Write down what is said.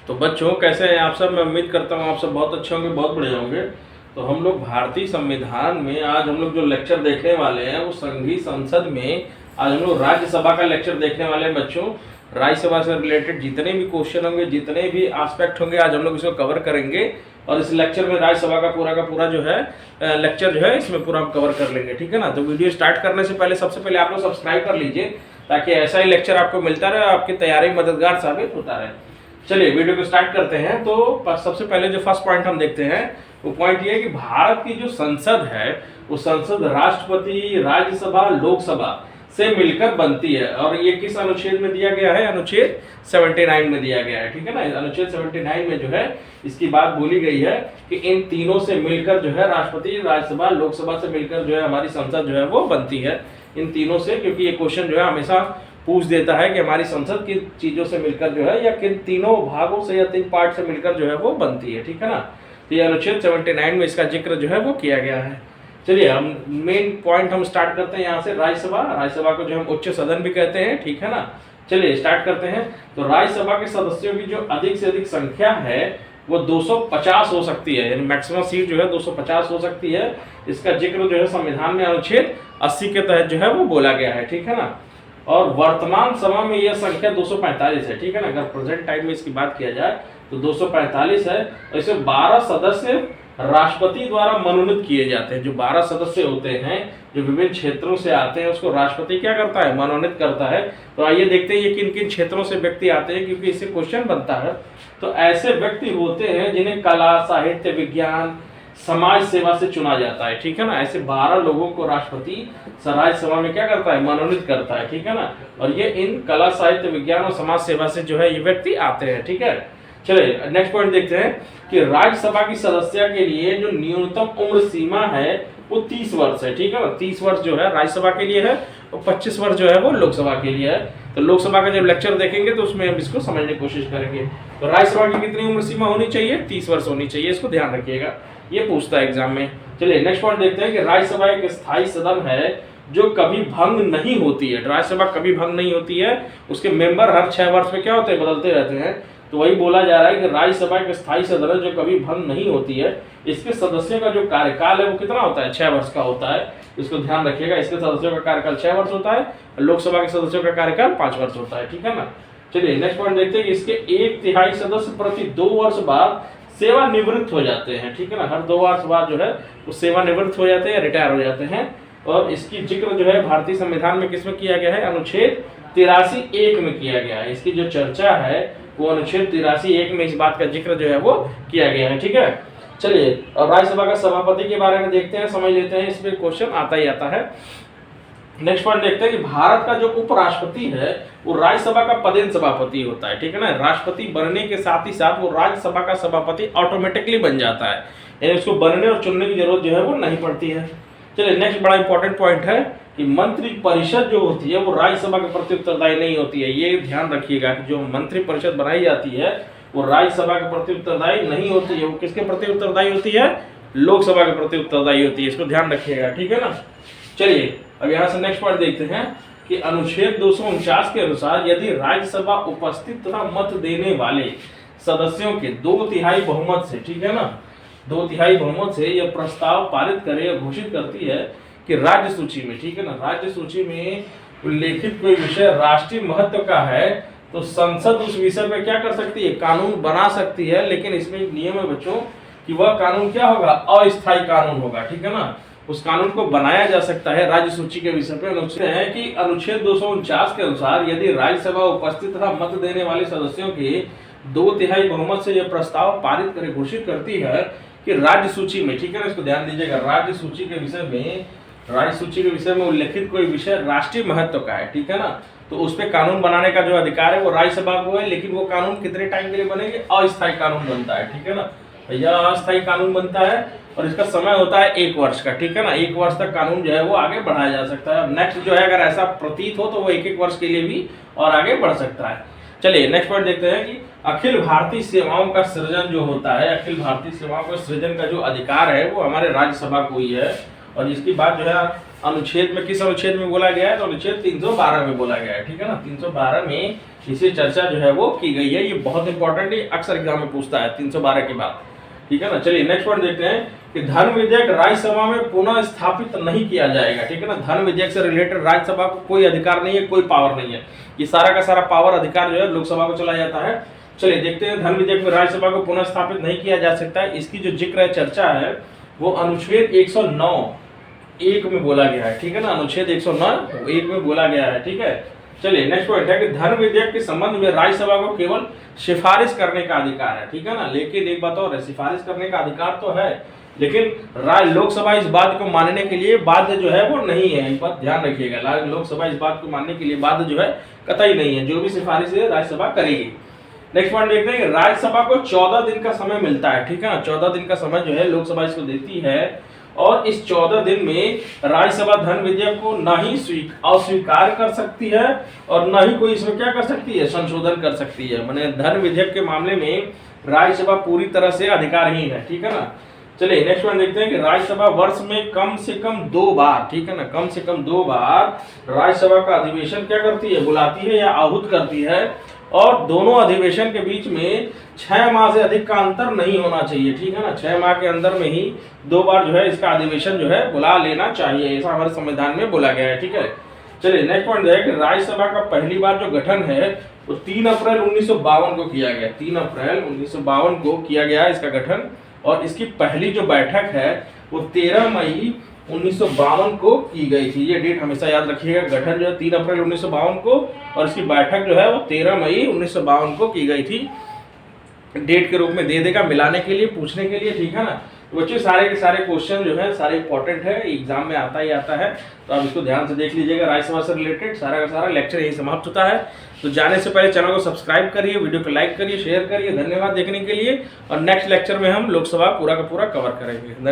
तो बच्चों कैसे हैं आप सब। मैं उम्मीद करता हूँ आप सब बहुत अच्छे होंगे, बहुत बढ़िया होंगे। तो हम लोग भारतीय संविधान में आज हम लोग जो लेक्चर देखने वाले हैं वो संघीय संसद में आज हम लोग राज्यसभा का लेक्चर देखने वाले हैं बच्चों। राज्यसभा से रिलेटेड जितने भी क्वेश्चन होंगे, जितने भी एस्पेक्ट होंगे, आज हम लोग इसको कवर करेंगे। और इस लेक्चर में राज्यसभा का पूरा जो है लेक्चर जो है इसमें पूरा हम कवर कर लेंगे, ठीक है ना। तो वीडियो स्टार्ट करने से पहले सबसे पहले आप लोग सब्सक्राइब कर लीजिए ताकि ऐसा ही लेक्चर आपको मिलता रहे, आपकी तैयारी में मददगार साबित होता रहे। चलिए वीडियो को स्टार्ट करते हैं। तो सबसे पहले जो फर्स्ट पॉइंट हम देखते हैं वो पॉइंट ये है कि भारत की जो संसद है वो संसद राष्ट्रपति, राज्यसभा, लोकसभा से मिलकर बनती है। और ये किस अनुच्छेद में दिया गया है? अनुच्छेद 79 में दिया गया है, ठीक है ना। अनुच्छेद 79 में जो है इसकी बात बोली गई है कि इन तीनों से मिलकर जो है राष्ट्रपति, राज्यसभा, लोकसभा से मिलकर जो है हमारी संसद जो है वो बनती है। इन तीनों से, क्योंकि ये क्वेश्चन जो है हमेशा पूछ देता है कि हमारी संसद किन चीजों से मिलकर जो है या किन तीनों भागों से या तीन पार्ट से मिलकर जो है वो बनती है, ठीक है ना। तो ये अनुच्छेद 79 में इसका जिक्र जो है वो किया गया है। चलिए हम मेन पॉइंट हम स्टार्ट करते हैं यहाँ से। राज्यसभा को जो हम उच्च सदन भी कहते हैं, ठीक है ना। चलिए स्टार्ट करते हैं। तो राज्यसभा के सदस्यों की जो अधिक से अधिक संख्या है वो 250 हो सकती है, यानी मैक्सिमम सीट जो है 250 हो सकती है। इसका जिक्र जो है संविधान में अनुच्छेद 80 के तहत जो है वो बोला गया है, ठीक है ना। और वर्तमान समय में यह संख्या 245 है, ठीक है ना। अगर प्रेजेंट टाइम में इसकी बात किया जाए तो 245 है। और इसमें 12 सदस्य राष्ट्रपति द्वारा मनोनीत किए जाते हैं। जो 12 सदस्य होते हैं जो विभिन्न क्षेत्रों से आते हैं उसको राष्ट्रपति क्या करता है? मनोनीत करता है। तो आइए देखते हैं ये किन किन क्षेत्रों से व्यक्ति आते हैं, क्योंकि इससे क्वेश्चन बनता है। तो ऐसे व्यक्ति होते हैं जिन्हें कला, साहित्य, विज्ञान, समाज सेवा से चुना जाता है, ठीक है ना। ऐसे 12 लोगों को राष्ट्रपति राज्यसभा में क्या करता है? मनोनीत करता है, ठीक है ना। और ये इन कला, साहित्य, विज्ञान और समाज सेवा से जो है ये व्यक्ति आते हैं, ठीक है। चलिए नेक्स्ट पॉइंट देखते हैं कि राज्यसभा की सदस्य के लिए जो न्यूनतम उम्र सीमा है वो 30 वर्ष है, ठीक है ना। 30 वर्ष जो है राज्यसभा के लिए है और 25 वर्ष जो है वो लोकसभा के लिए है। तो लोकसभा का जब लेक्चर देखेंगे तो उसमें हम इसको समझने की कोशिश करेंगे। तो राज्यसभा की कितनी उम्र सीमा होनी चाहिए? 30 वर्ष होनी चाहिए, इसको ध्यान रखिएगा, ये पूछता है एग्जाम में। चलिए नेक्स्ट पॉइंट देखते हैं कि राज्यसभा एक स्थायी सदन है जो कभी भंग नहीं होती है। राज्यसभा कभी भंग नहीं होती है, उसके मेंबर हर 6 वर्ष में क्या होते हैं? बदलते रहते हैं। तो वही बोला जा रहा है कि राज्यसभा एक स्थायी सदन है जो कभी भंग नहीं होती है। इसके सदस्यों का जो कार्यकाल है वो कितना होता है? 6 वर्ष का होता है, इसको ध्यान रखिएगा। इसके सदस्यों का कार्यकाल 6 वर्ष होता है, लोकसभा के सदस्यों का कार्यकाल 5 वर्ष होता है, ठीक है ना। चलिए नेक्स्ट पॉइंट देखते हैं कि इसके 1/3 सदस्य प्रति 2 वर्ष बाद सेवानिवृत्त हो जाते हैं, ठीक है ना। हर 2 वर्ष बाद जो है वो सेवानिवृत्त हो जाते हैं, रिटायर हो जाते हैं। और इसकी जिक्र जो है भारतीय संविधान में किसमें किया गया है? अनुच्छेद 83(1) में किया गया है। इसकी जो चर्चा है वो अनुच्छेद 83(1) में इस बात का जिक्र जो है वो किया गया है, ठीक है। चलिए और राज्यसभा का सभापति के बारे में देखते हैं, समझ लेते हैं, इसमें क्वेश्चन आता ही आता है। नेक्स्ट पॉइंट देखते हैं कि भारत का जो उपराष्ट्रपति है वो राज्यसभा का पदेन सभापति होता है, ठीक है ना। राष्ट्रपति बनने के साथ ही साथ वो राज्यसभा का सभापति ऑटोमेटिकली बन जाता है, यानी उसको बनने और चुनने की जरूरत जो है वो नहीं पड़ती है। चलिए नेक्स्ट बड़ा इंपॉर्टेंट पॉइंट है कि मंत्री परिषद जो होती है वो राज्यसभा के प्रति उत्तरदायी नहीं होती है। ये ध्यान रखिएगा कि जो मंत्री परिषद बनाई जाती है वो राज्यसभा के प्रति उत्तरदायी नहीं होती है। वो किसके प्रति उत्तरदायी होती है? लोकसभा के प्रति उत्तरदायी होती है, इसको ध्यान रखिएगा, ठीक है ना। चलिए अब यहाँ से नेक्स्ट पॉइंट देखते हैं कि अनुच्छेद 249 के अनुसार यदि राज्यसभा उपस्थित तथा मत देने वाले सदस्यों के 2/3 बहुमत से, ठीक है ना, 2/3 बहुमत से यह प्रस्ताव पारित करे या घोषित करती है कि राज्य सूची में, ठीक है ना, राज्य सूची में उल्लेखित कोई विषय राष्ट्रीय महत्व का है तो संसद उस विषय पे क्या कर सकती है? कानून बना सकती है। लेकिन इसमें एक नियम है बच्चों कि वह कानून क्या होगा? अस्थायी कानून होगा, ठीक है ना। उस कानून को बनाया जा सकता है राज्य सूची के विषय पे। अनुच्छेद है कि अनुच्छेद 249 के अनुसार यदि राज्यसभा उपस्थित तथा मत देने वाले सदस्यों के 2/3 बहुमत से यह प्रस्ताव पारित करे घोषित करती है कि राज्य सूची में, ठीक है ना, इसको ध्यान दीजिएगा, राज्य सूची के विषय में उल्लेखित कोई विषय राष्ट्रीय महत्व का है, ठीक है ना, तो उस पर कानून बनाने का जो अधिकार है वो राज्यसभा को है। लेकिन वो कानून कितने टाइम के लिए बनेंगे? अस्थायी कानून बनता है, ठीक है ना। यह अस्थायी कानून बनता है और इसका समय होता है 1 वर्ष का, ठीक है ना। 1 वर्ष तक कानून जो है वो आगे बढ़ाया जा सकता है। नेक्स्ट जो है अगर ऐसा प्रतीत हो तो वो 1-1 वर्ष के लिए भी और आगे बढ़ सकता है। चलिए नेक्स्ट पॉइंट देखते हैं कि अखिल भारतीय सेवाओं का सृजन जो होता है, अखिल भारतीय सेवाओं का सृजन का जो अधिकार है वो हमारे राज्यसभा को ही है। और इसकी बात जो है अनुच्छेद में किस अनुच्छेद में बोला गया है, तो अनुच्छेद 312 में बोला गया है, ठीक है ना। 312 में इसी चर्चा जो है वो की गई है। ये बहुत इंपॉर्टेंट है, अक्सर एग्जाम में पूछता है 312 के बाद, ठीक है ना। चलिए नेक्स्ट पॉइंट देखते हैं कि धन विधेयक राज्यसभा में पुनः स्थापित नहीं किया जाएगा, ठीक है ना। धन विधेयक से रिलेटेड राज्यसभा को कोई अधिकार नहीं है, कोई पावर नहीं है। ये सारा का सारा पावर अधिकार जो है लोकसभा को चला जाता है। चलिए देखते हैं, धन विधेयक में राज्यसभा को पुनः स्थापित नहीं किया जा सकता है, इसकी जो जिक्र है, चर्चा है, वो अनुच्छेद 109(1) में बोला गया है, ठीक है ना। अनुच्छेद 109(1) में बोला गया है, ठीक है। चलिए नेक्स्ट पॉइंट है कि धन विधेयक के संबंध में राज्यसभा को केवल सिफारिश करने का अधिकार है, ठीक है ना। लेकिन एक बात और है, सिफारिश करने का अधिकार तो है, लेकिन लोकसभा इस बात को मानने के लिए बाध्य जो है वो नहीं है। इस बात ध्यान रखिएगा, लोकसभा इस बात को मानने के लिए बाध्य जो है कतई नहीं है। जो भी सिफारिश है राज्यसभा करेगी। नेक्स्ट पॉइंट देखते हैं कि राज्यसभा को 14 दिन का समय मिलता है, ठीक है ना। 14 दिन का समय जो है लोकसभा इसको देती है, और इस 14 दिन में राज्यसभा धन विधेयक को न ही अस्वीकार कर सकती है और न ही कोई इसमें क्या कर सकती है, संशोधन कर सकती है। माने धन विधेयक के मामले में राज्यसभा पूरी तरह से अधिकारहीन है, ठीक है ना। चलिए नेक्स्ट पॉइंट देखते हैं कि राज्यसभा वर्ष में कम से कम 2 बार, ठीक है ना, कम से कम 2 बार राज्यसभा का अधिवेशन क्या करती है, बुलाती है या आहूत करती है, और दोनों अधिवेशन के बीच में 6 माह से अधिक का अंतर नहीं होना चाहिए, ठीक है ना। 6 माह के अंदर में ही 2 बार जो है इसका अधिवेशन जो है बुला लेना चाहिए, ऐसा हमारे संविधान में बोला गया है, ठीक है। चलिए नेक्स्ट पॉइंट है कि राज्यसभा का पहली बार जो गठन है वो 3 अप्रैल 1952 को किया गया। 3 अप्रैल 1952 को किया गया इसका गठन, और इसकी पहली जो बैठक है वो 13 मई 1952 को की गई थी। ये डेट हमेशा याद रखिएगा, गठन जो है 3 अप्रैल 1952 को, और इसकी बैठक जो है वो 13 मई 1952 को की गई थी। डेट के रूप में दे देगा मिलाने के लिए, पूछने के लिए, ठीक है ना। तो बच्चों सारे के सारे क्वेश्चन जो है सारे इंपॉर्टेंट है, एग्जाम में आता ही आता है, तो आप इसको ध्यान से देख लीजिएगा। राज्यसभा से रिलेटेड सारा का सारा लेक्चर यही समाप्त होता है। तो जाने से पहले चैनल को सब्सक्राइब करिए, वीडियो को लाइक करिए, शेयर करिए। धन्यवाद देखने के लिए, और नेक्स्ट लेक्चर में हम लोकसभा पूरा का पूरा कवर करेंगे। धन्यवाद।